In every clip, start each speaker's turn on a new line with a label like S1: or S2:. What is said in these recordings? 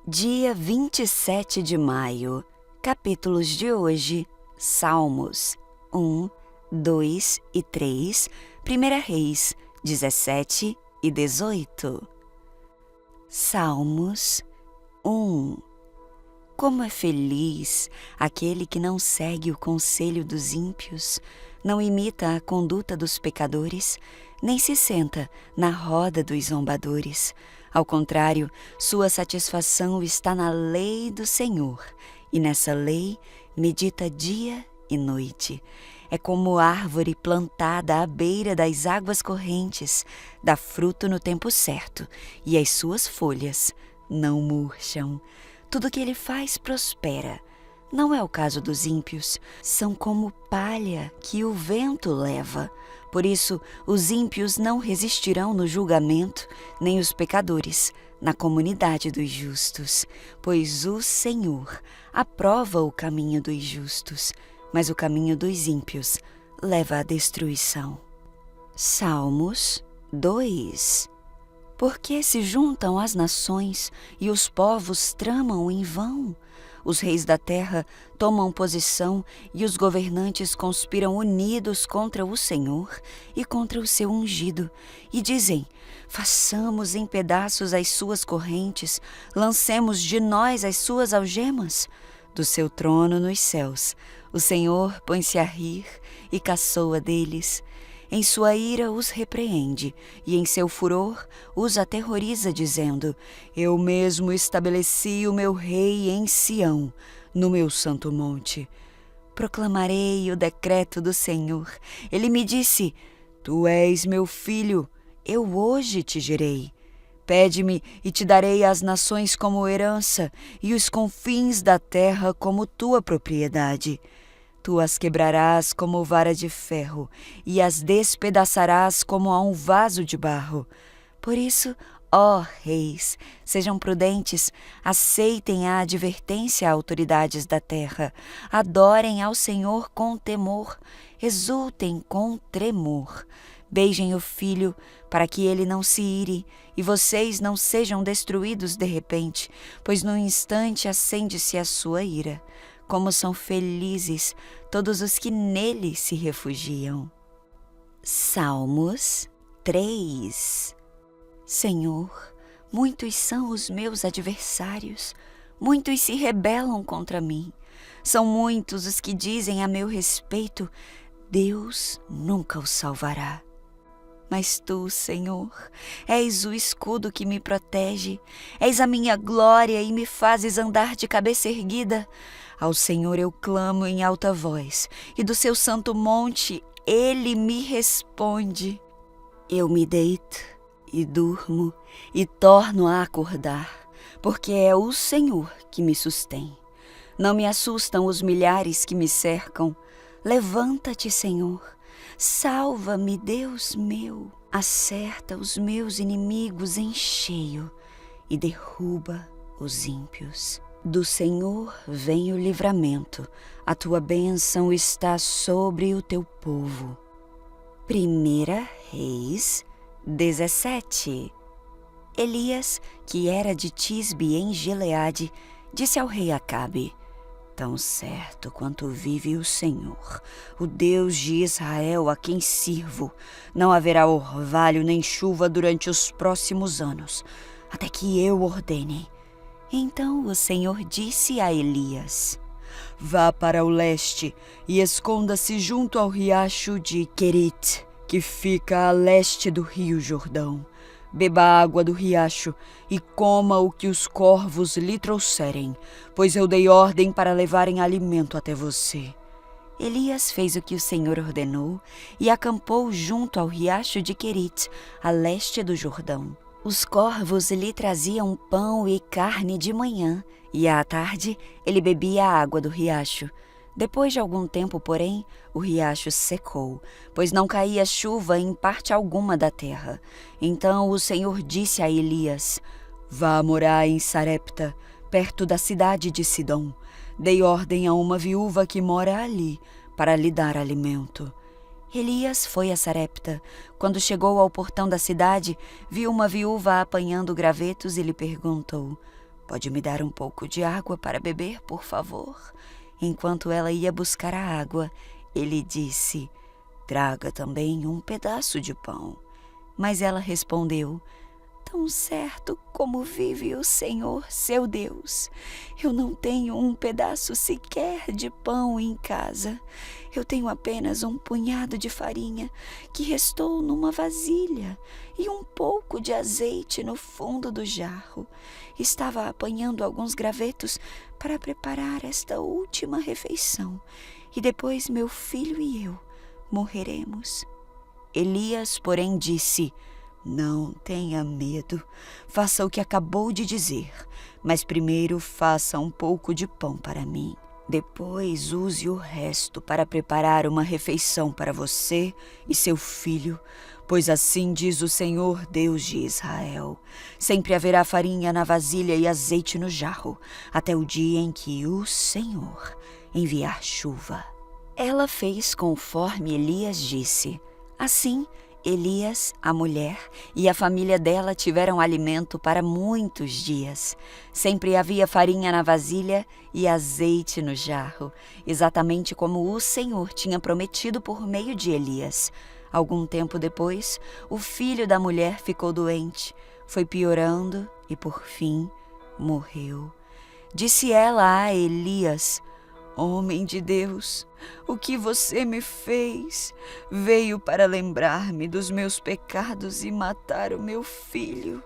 S1: Dia 27 de maio, capítulos de hoje, Salmos 1, 2 e 3, 1 Reis 17 e 18. Salmos 1. Como é feliz aquele que não segue o conselho dos ímpios, não imita a conduta dos pecadores, nem se senta na roda dos zombadores. Ao contrário, sua satisfação está na lei do Senhor, e nessa lei medita dia e noite. É como árvore plantada à beira das águas correntes, dá fruto no tempo certo, e as suas folhas não murcham. Tudo que ele faz prospera. Não é o caso dos ímpios, são como palha que o vento leva. Por isso, os ímpios não resistirão no julgamento, nem os pecadores na comunidade dos justos. Pois o Senhor aprova o caminho dos justos, mas o caminho dos ímpios leva à destruição. Salmos 2. Por que se juntam as nações e os povos tramam em vão? Os reis da terra tomam posição e os governantes conspiram unidos contra o Senhor e contra o seu ungido, e dizem: façamos em pedaços as suas correntes, lancemos de nós as suas algemas. Do seu trono nos céus, o Senhor põe-se a rir e caçoa deles. Em sua ira os repreende, e em seu furor os aterroriza, dizendo: eu mesmo estabeleci o meu rei em Sião, no meu santo monte. Proclamarei o decreto do Senhor. Ele me disse: tu és meu filho, eu hoje te gerei. Pede-me e te darei as nações como herança, e os confins da terra como tua propriedade. Tu as quebrarás como vara de ferro, e as despedaçarás como a um vaso de barro. Por isso, ó reis, sejam prudentes, aceitem a advertência a autoridades da terra, adorem ao Senhor com temor, exultem com tremor. Beijem o filho, para que ele não se ire, e vocês não sejam destruídos de repente, pois num instante acende-se a sua ira. Como são felizes todos os que nele se refugiam. Salmos 3. Senhor, muitos são os meus adversários, muitos se rebelam contra mim. São muitos os que dizem a meu respeito: Deus nunca o salvará. Mas tu, Senhor, és o escudo que me protege, és a minha glória e me fazes andar de cabeça erguida. Ao Senhor eu clamo em alta voz, e do seu santo monte ele me responde. Eu me deito e durmo e torno a acordar, porque é o Senhor que me sustém. Não me assustam os milhares que me cercam. Levanta-te, Senhor. Salva-me, Deus meu. Acerta os meus inimigos em cheio e derruba os ímpios. Do Senhor vem o livramento, a tua bênção está sobre o teu povo. 1 Reis 17. Elias, que era de Tisbe em Gileade, disse ao rei Acabe: tão certo quanto vive o Senhor, o Deus de Israel a quem sirvo, não haverá orvalho nem chuva durante os próximos anos, até que eu ordene. Então o Senhor disse a Elias: vá para o leste e esconda-se junto ao riacho de Querite, que fica a leste do rio Jordão. Beba a água do riacho e coma o que os corvos lhe trouxerem, pois eu dei ordem para levarem alimento até você. Elias fez o que o Senhor ordenou e acampou junto ao riacho de Querite, a leste do Jordão. Os corvos lhe traziam pão e carne de manhã, e à tarde ele bebia a água do riacho. Depois de algum tempo, porém, o riacho secou, pois não caía chuva em parte alguma da terra. Então o Senhor disse a Elias: vá morar em Sarepta, perto da cidade de Sidom. Dei ordem a uma viúva que mora ali, para lhe dar alimento. Elias foi a Sarepta. Quando chegou ao portão da cidade, viu uma viúva apanhando gravetos e lhe perguntou: Pode me dar um pouco de água para beber, por favor? Enquanto ela ia buscar a água, ele disse: traga também um pedaço de pão. Mas ela respondeu: tão certo como vive o Senhor, seu Deus, eu não tenho um pedaço sequer de pão em casa. Eu tenho apenas um punhado de farinha que restou numa vasilha e um pouco de azeite no fundo do jarro. Estava apanhando alguns gravetos para preparar esta última refeição, e depois meu filho e eu morreremos. Elias, porém, disse: não tenha medo, faça o que acabou de dizer, mas primeiro faça um pouco de pão para mim. Depois use o resto para preparar uma refeição para você e seu filho, pois assim diz o Senhor Deus de Israel: sempre haverá farinha na vasilha e azeite no jarro, até o dia em que o Senhor enviar chuva. Ela fez conforme Elias disse. Assim, Elias, a mulher e a família dela tiveram alimento para muitos dias. Sempre havia farinha na vasilha e azeite no jarro, exatamente como o Senhor tinha prometido por meio de Elias. Algum tempo depois, o filho da mulher ficou doente, foi piorando e, por fim, morreu. Disse ela a Elias: homem de Deus, o que você me fez? Veio para lembrar-me dos meus pecados e matar o meu filho.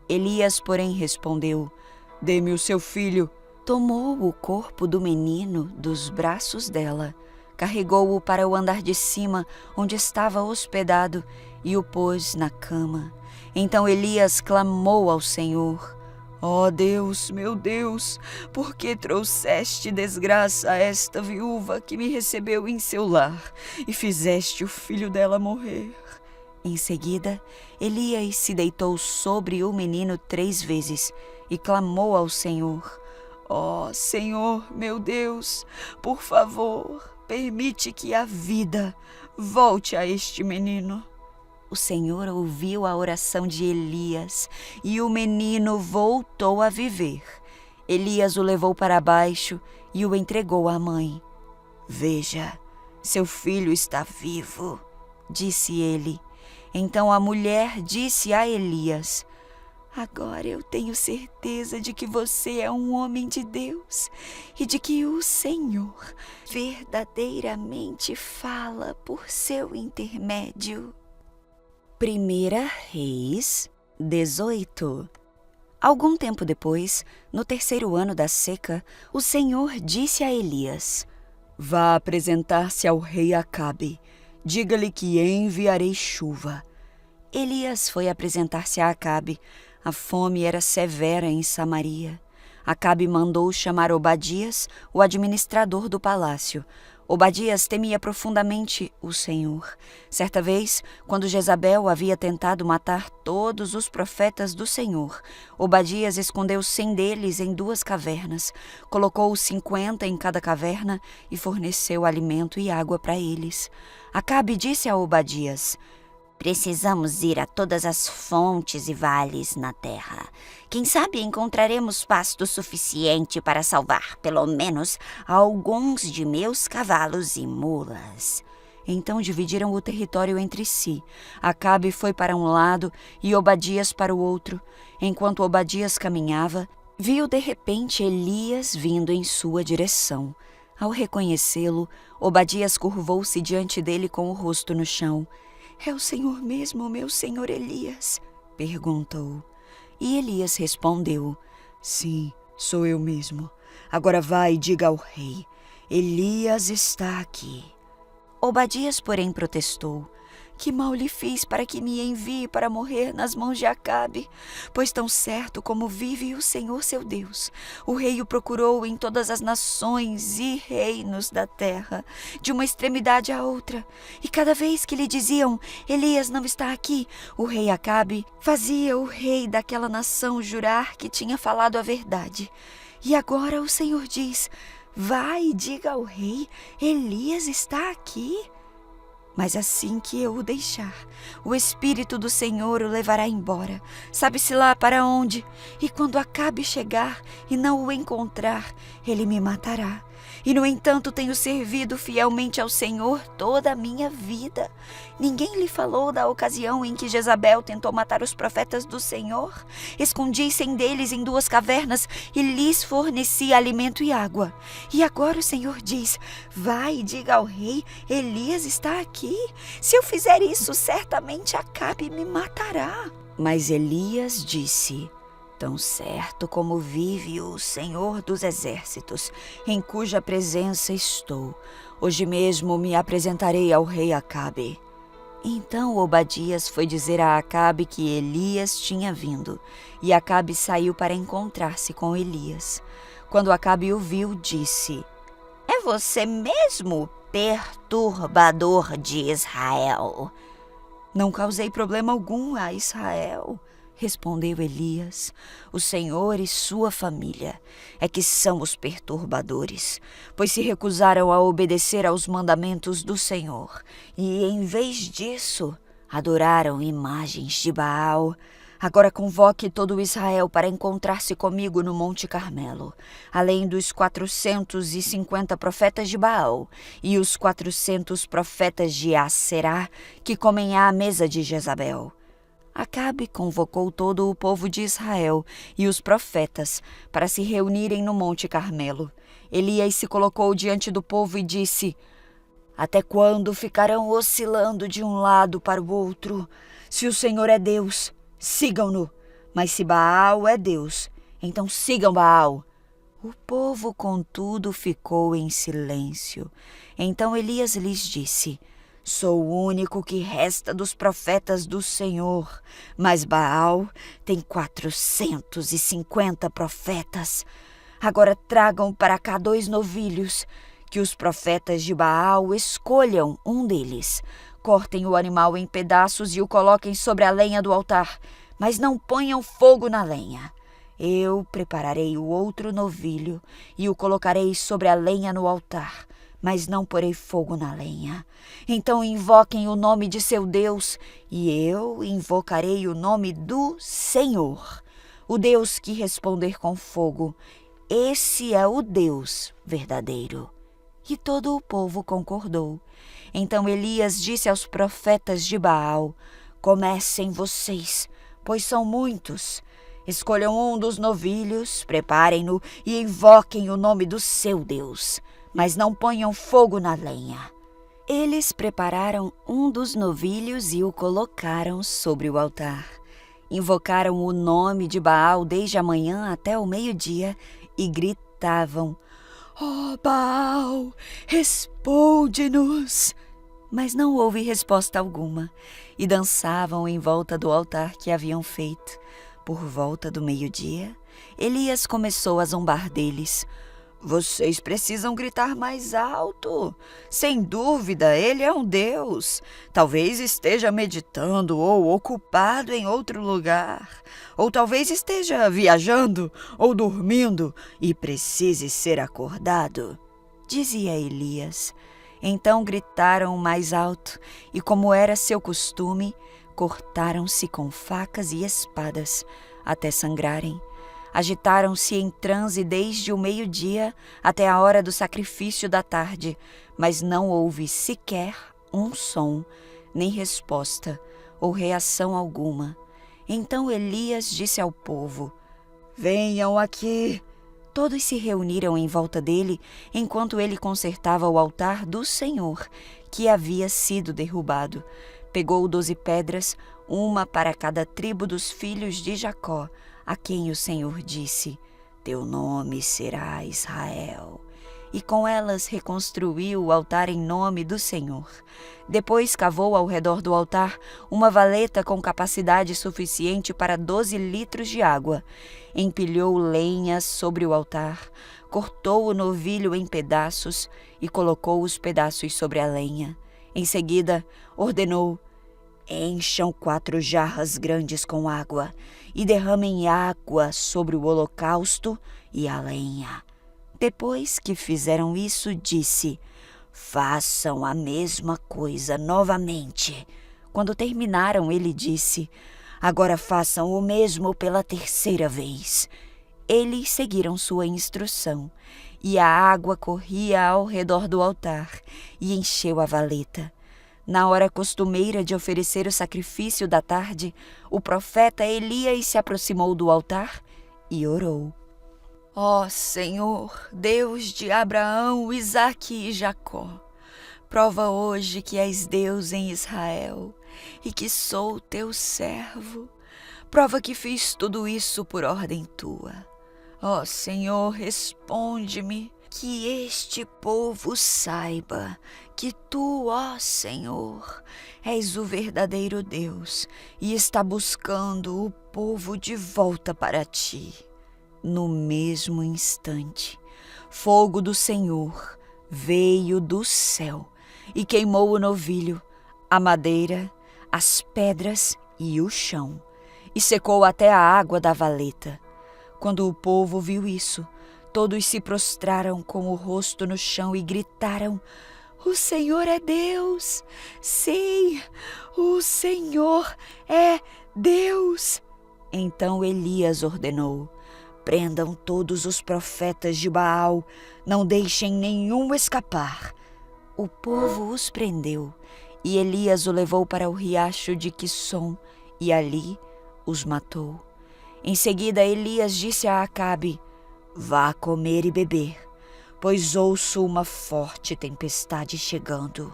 S1: Elias, porém, respondeu: dê-me o seu filho. Tomou o corpo do menino dos braços dela, carregou-o para o andar de cima, onde estava hospedado, e o pôs na cama. Então Elias clamou ao Senhor: ó Deus, meu Deus, por que trouxeste desgraça a esta viúva que me recebeu em seu lar e fizeste o filho dela morrer? Em seguida, Elias se deitou sobre o menino 3 vezes e clamou ao Senhor: ó Senhor, meu Deus, por favor, permite que a vida volte a este menino. O Senhor ouviu a oração de Elias e o menino voltou a viver. Elias o levou para baixo e o entregou à mãe. Veja, seu filho está vivo, disse ele. Então a mulher disse a Elias: agora eu tenho certeza de que você é um homem de Deus e de que o Senhor verdadeiramente fala por seu intermédio. 1 Reis 18. Algum tempo depois, no 3º ano da seca, o Senhor disse a Elias: vá apresentar-se ao rei Acabe. Diga-lhe que enviarei chuva. Elias foi apresentar-se a Acabe. A fome era severa em Samaria. Acabe mandou chamar Obadias, o administrador do palácio. Obadias temia profundamente o Senhor. Certa vez, quando Jezabel havia tentado matar todos os profetas do Senhor, Obadias escondeu 100 deles em 2 cavernas, colocou 50 em cada caverna e forneceu alimento e água para eles. Acabe disse a Obadias: precisamos ir a todas as fontes e vales na terra. Quem sabe encontraremos pasto suficiente para salvar, pelo menos, alguns de meus cavalos e mulas. Então dividiram o território entre si. Acabe foi para um lado e Obadias para o outro. Enquanto Obadias caminhava, viu de repente Elias vindo em sua direção. Ao reconhecê-lo, Obadias curvou-se diante dele com o rosto no chão. É o Senhor mesmo, meu senhor Elias? Perguntou. E Elias respondeu: sim, sou eu mesmo. Agora vá e diga ao rei: Elias está aqui. Obadias, porém, protestou: que mal lhe fiz para que me envie para morrer nas mãos de Acabe? Pois tão certo como vive o Senhor seu Deus, o rei o procurou em todas as nações e reinos da terra, de uma extremidade à outra. E cada vez que lhe diziam: Elias não está aqui, o rei Acabe fazia o rei daquela nação jurar que tinha falado a verdade. E agora o Senhor diz: vá e diga ao rei: Elias está aqui. Mas assim que eu o deixar, o Espírito do Senhor o levará embora, sabe-se lá para onde, e quando Acabe chegar e não o encontrar, ele me matará. E, no entanto, tenho servido fielmente ao Senhor toda a minha vida. Ninguém lhe falou da ocasião em que Jezabel tentou matar os profetas do Senhor? Escondi 100 deles em 2 cavernas e lhes forneci alimento e água. E agora o Senhor diz: vai e diga ao rei, Elias está aqui. Se eu fizer isso, certamente Acabe me matará. Mas Elias disse: tão certo como vive o Senhor dos Exércitos, em cuja presença estou, hoje mesmo me apresentarei ao rei Acabe. Então Obadias foi dizer a Acabe que Elias tinha vindo, e Acabe saiu para encontrar-se com Elias. Quando Acabe o viu, disse: é você mesmo, perturbador de Israel? Não causei problema algum a Israel, respondeu Elias. O Senhor e sua família é que são os perturbadores, pois se recusaram a obedecer aos mandamentos do Senhor e, em vez disso, adoraram imagens de Baal. Agora convoque todo o Israel para encontrar-se comigo no Monte Carmelo, além dos 450 profetas de Baal e os 400 profetas de Aserá que comem à mesa de Jezabel. Acabe convocou todo o povo de Israel e os profetas para se reunirem no Monte Carmelo. Elias se colocou diante do povo e disse: até quando ficarão oscilando de um lado para o outro? Se o Senhor é Deus, sigam-no, mas se Baal é Deus, então sigam Baal. O povo, contudo, ficou em silêncio. Então Elias lhes disse: sou o único que resta dos profetas do Senhor, mas Baal tem 450 profetas. Agora tragam para cá 2 novilhos, que os profetas de Baal escolham um deles. Cortem o animal em pedaços e o coloquem sobre a lenha do altar, mas não ponham fogo na lenha. Eu prepararei o outro novilho e o colocarei sobre a lenha no altar, mas não porei fogo na lenha. Então invoquem o nome de seu Deus, e eu invocarei o nome do Senhor. O Deus que responder com fogo, esse é o Deus verdadeiro. E todo o povo concordou. Então Elias disse aos profetas de Baal: comecem vocês, pois são muitos. Escolham um dos novilhos, preparem-no e invoquem o nome do seu Deus, mas não ponham fogo na lenha. Eles prepararam um dos novilhos e o colocaram sobre o altar. Invocaram o nome de Baal desde a manhã até o meio-dia e gritavam: ó Baal, responde-nos! Mas não houve resposta alguma, e dançavam em volta do altar que haviam feito. Por volta do meio-dia, Elias começou a zombar deles. Vocês precisam gritar mais alto. Sem dúvida, ele é um deus. Talvez esteja meditando ou ocupado em outro lugar. Ou talvez esteja viajando ou dormindo e precise ser acordado, dizia Elias. Então gritaram mais alto e, como era seu costume, cortaram-se com facas e espadas até sangrarem. Agitaram-se em transe desde o meio-dia até a hora do sacrifício da tarde, mas não houve sequer um som, nem resposta ou reação alguma. Então Elias disse ao povo: venham aqui. Todos se reuniram em volta dele enquanto ele consertava o altar do Senhor, que havia sido derrubado. Pegou 12 pedras, uma para cada tribo dos filhos de Jacó, a quem o Senhor disse: teu nome será Israel. E com elas reconstruiu o altar em nome do Senhor. Depois cavou ao redor do altar uma valeta com capacidade suficiente para 12 litros de água. Empilhou lenha sobre o altar, cortou o novilho em pedaços e colocou os pedaços sobre a lenha. Em seguida, ordenou: encham 4 jarras grandes com água e derramem água sobre o holocausto e a lenha. Depois que fizeram isso, disse: façam a mesma coisa novamente. Quando terminaram, ele disse: agora façam o mesmo pela terceira vez. Eles seguiram sua instrução, e a água corria ao redor do altar e encheu a valeta. Na hora costumeira de oferecer o sacrifício da tarde, o profeta Elias se aproximou do altar e orou. Ó Senhor, Deus de Abraão, Isaque e Jacó, prova hoje que és Deus em Israel e que sou teu servo. Prova que fiz tudo isso por ordem tua. Ó Senhor, responde-me, que este povo saiba que tu, ó Senhor, és o verdadeiro Deus e está buscando o povo de volta para ti. No mesmo instante, fogo do Senhor veio do céu e queimou o novilho, a madeira, as pedras e o chão, e secou até a água da valeta. Quando o povo viu isso, todos se prostraram com o rosto no chão e gritaram: o Senhor é Deus! Sim, o Senhor é Deus! Então Elias ordenou: prendam todos os profetas de Baal, não deixem nenhum escapar. O povo os prendeu, e Elias o levou para o riacho de Quissom, e ali os matou. Em seguida Elias disse a Acabe: vá comer e beber, pois ouço uma forte tempestade chegando.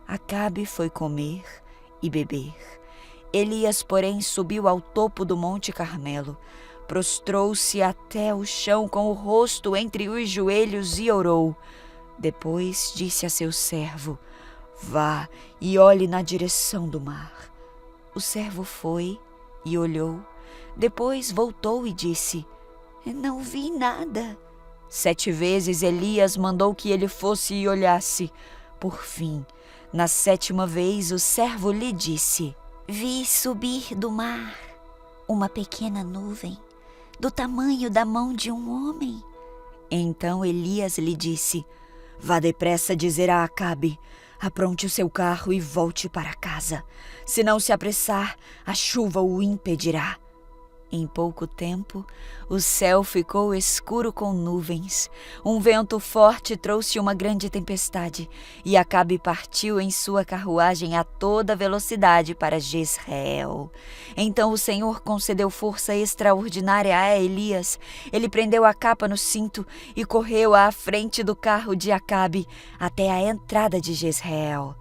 S1: Acabe foi comer e beber. Elias, porém, subiu ao topo do Monte Carmelo, prostrou-se até o chão com o rosto entre os joelhos e orou. Depois disse a seu servo: vá e olhe na direção do mar. O servo foi e olhou. Depois voltou e disse: não vi nada. 7 vezes Elias mandou que ele fosse e olhasse. Por fim, na 7ª vez, o servo lhe disse: vi subir do mar uma pequena nuvem, do tamanho da mão de um homem. Então Elias lhe disse: vá depressa dizer a Acabe: apronte o seu carro e volte para casa. Se não se apressar, a chuva o impedirá. Em pouco tempo, o céu ficou escuro com nuvens. Um vento forte trouxe uma grande tempestade, e Acabe partiu em sua carruagem a toda velocidade para Jezreel. Então o Senhor concedeu força extraordinária a Elias. Ele prendeu a capa no cinto e correu à frente do carro de Acabe até a entrada de Jezreel.